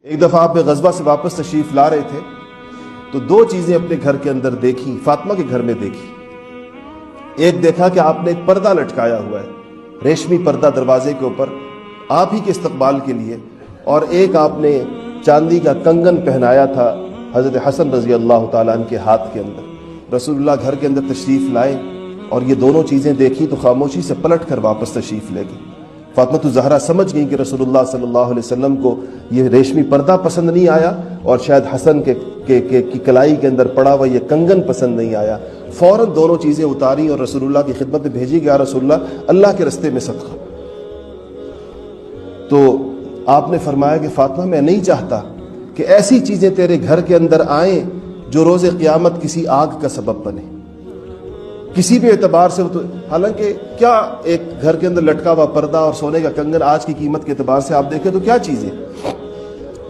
ایک دفعہ آپ غزوہ سے واپس تشریف لا رہے تھے تو دو چیزیں اپنے گھر کے اندر دیکھی، فاطمہ کے گھر میں دیکھی۔ ایک دیکھا کہ آپ نے ایک پردہ لٹکایا ہوا ہے، ریشمی پردہ دروازے کے اوپر آپ ہی کے استقبال کے لیے، اور ایک آپ نے چاندی کا کنگن پہنایا تھا حضرت حسن رضی اللہ تعالیٰ عنہ کے ہاتھ کے اندر۔ رسول اللہ گھر کے اندر تشریف لائے اور یہ دونوں چیزیں دیکھی تو خاموشی سے پلٹ کر واپس تشریف لے گئی۔ فاطمہ الزہرا سمجھ گئی کہ رسول اللہ صلی اللہ علیہ وسلم کو یہ ریشمی پردہ پسند نہیں آیا اور شاید حسن کی کلائی کے اندر پڑا ہوا یہ کنگن پسند نہیں آیا۔ فوراً دونوں چیزیں اتاری اور رسول اللہ کی خدمت میں بھیجی گیا، رسول اللہ کے رستے میں صدقہ۔ تو آپ نے فرمایا کہ فاطمہ میں نہیں چاہتا کہ ایسی چیزیں تیرے گھر کے اندر آئیں جو روز قیامت کسی آگ کا سبب بنے، کسی بھی اعتبار سے۔ حالانکہ کیا ایک گھر کے اندر لٹکا ہوا پردہ اور سونے کا کنگن آج کی قیمت کے اعتبار سے آپ دیکھیں تو کیا چیزیں،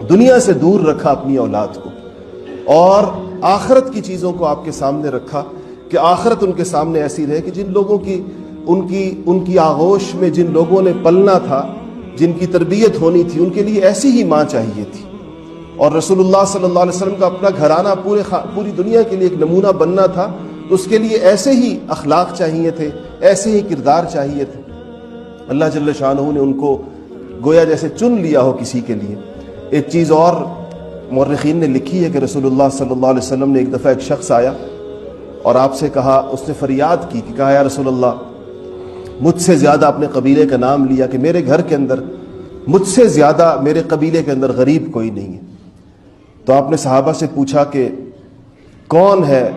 دنیا سے دور رکھا اپنی اولاد کو اور آخرت کی چیزوں کو آپ کے سامنے رکھا کہ آخرت ان کے سامنے ایسی رہے کہ جن لوگوں کی ان کی آغوش میں جن لوگوں نے پلنا تھا، جن کی تربیت ہونی تھی، ان کے لیے ایسی ہی ماں چاہیے تھی۔ اور رسول اللہ صلی اللہ علیہ وسلم کا اپنا گھرانہ پوری دنیا کے لیے ایک نمونہ بننا تھا، تو اس کے لیے ایسے ہی اخلاق چاہیے تھے، ایسے ہی کردار چاہیے تھے۔ اللہ جل شانہ نے ان کو گویا جیسے چن لیا ہو کسی کے لیے۔ ایک چیز اور مورخین نے لکھی ہے کہ رسول اللہ صلی اللہ علیہ وسلم نے ایک دفعہ ایک شخص آیا اور آپ سے کہا، اس نے فریاد کی کہ کہا یا رسول اللہ مجھ سے زیادہ اپنے قبیلے کا نام لیا کہ میرے گھر کے اندر مجھ سے زیادہ میرے قبیلے کے اندر غریب کوئی نہیں ہے۔ تو آپ نے صحابہ سے پوچھا کہ کون ہے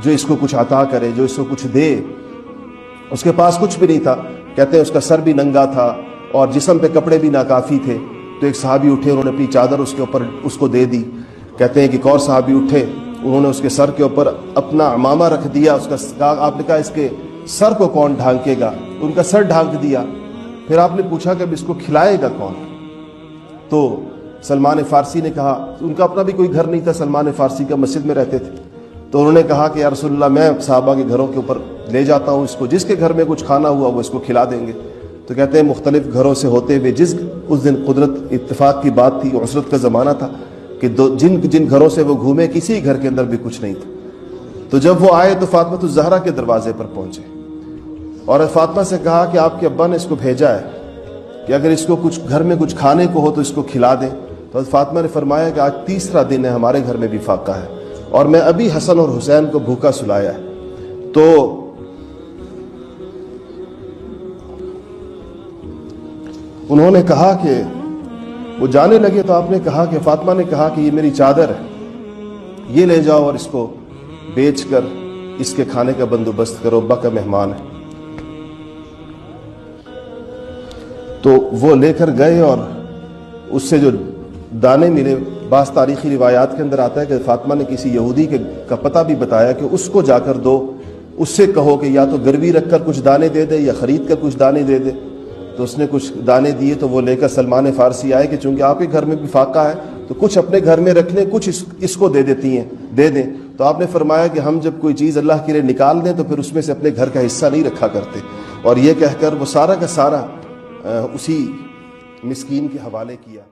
جو اس کو کچھ عطا کرے، جو اس کو کچھ دے؟ اس کے پاس کچھ بھی نہیں تھا، کہتے ہیں اس کا سر بھی ننگا تھا اور جسم پہ کپڑے بھی ناکافی تھے۔ تو ایک صحابی اٹھے، انہوں نے اپنی چادر اس کے اوپر اس کو دے دی۔ کہتے ہیں کہ ایک اور صحابی اٹھے، انہوں نے اس کے سر کے اوپر اپنا عمامہ رکھ دیا، آپ نے کہا اس کے سر کو کون ڈھانکے گا؟ ان کا سر ڈھانک دیا۔ پھر آپ نے پوچھا کہ اب اس کو کھلائے گا کون؟ تو سلمان فارسی نے کہا، ان کا اپنا بھی کوئی گھر نہیں تھا، سلمان فارسی کا مسجد میں رہتے تھے، تو انہوں نے کہا کہ یا رسول اللہ میں صحابہ کے گھروں کے اوپر لے جاتا ہوں اس کو، جس کے گھر میں کچھ کھانا ہوا وہ اس کو کھلا دیں گے۔ تو کہتے ہیں مختلف گھروں سے ہوتے ہوئے اس دن قدرت اتفاق کی بات تھی، عسرت کا زمانہ تھا کہ جن گھروں سے وہ گھومے کسی گھر کے اندر بھی کچھ نہیں تھا۔ تو جب وہ آئے تو فاطمہ الزہرا کے دروازے پر پہنچے اور فاطمہ سے کہا کہ آپ کے ابا نے اس کو بھیجا ہے کہ اگر اس کو کچھ گھر میں کچھ کھانے کو ہو تو اس کو کھلا دیں۔ تو فاطمہ نے فرمایا کہ آج تیسرا دن ہے، ہمارے گھر میں بھی فاقہ ہے اور میں ابھی حسن اور حسین کو بھوکا سلایا ہے۔ تو انہوں نے کہا کہ وہ جانے لگے تو آپ نے کہا کہ فاطمہ نے کہا کہ یہ میری چادر ہے، یہ لے جاؤ اور اس کو بیچ کر اس کے کھانے کا بندوبست کرو، ابا کا مہمان ہے۔ تو وہ لے کر گئے اور اس سے جو دانے ملے، بعض تاریخی روایات کے اندر آتا ہے کہ فاطمہ نے کسی یہودی کا پتہ بھی بتایا کہ اس کو جا کر دو، اس سے کہو کہ یا تو گروی رکھ کر کچھ دانے دے دے یا خرید کر کچھ دانے دے دے۔ تو اس نے کچھ دانے دیے تو وہ لے کر سلمان فارسی آئے کہ چونکہ آپ کے گھر میں بھی فاقہ ہے تو کچھ اپنے گھر میں رکھ لیں، کچھ اس کو دے دیں۔ تو آپ نے فرمایا کہ ہم جب کوئی چیز اللہ کے لیے نکال دیں تو پھر اس میں سے اپنے گھر کا حصہ نہیں رکھا کرتے، اور یہ کہہ کر وہ سارا کا سارا اسی مسکین کے حوالے کیا۔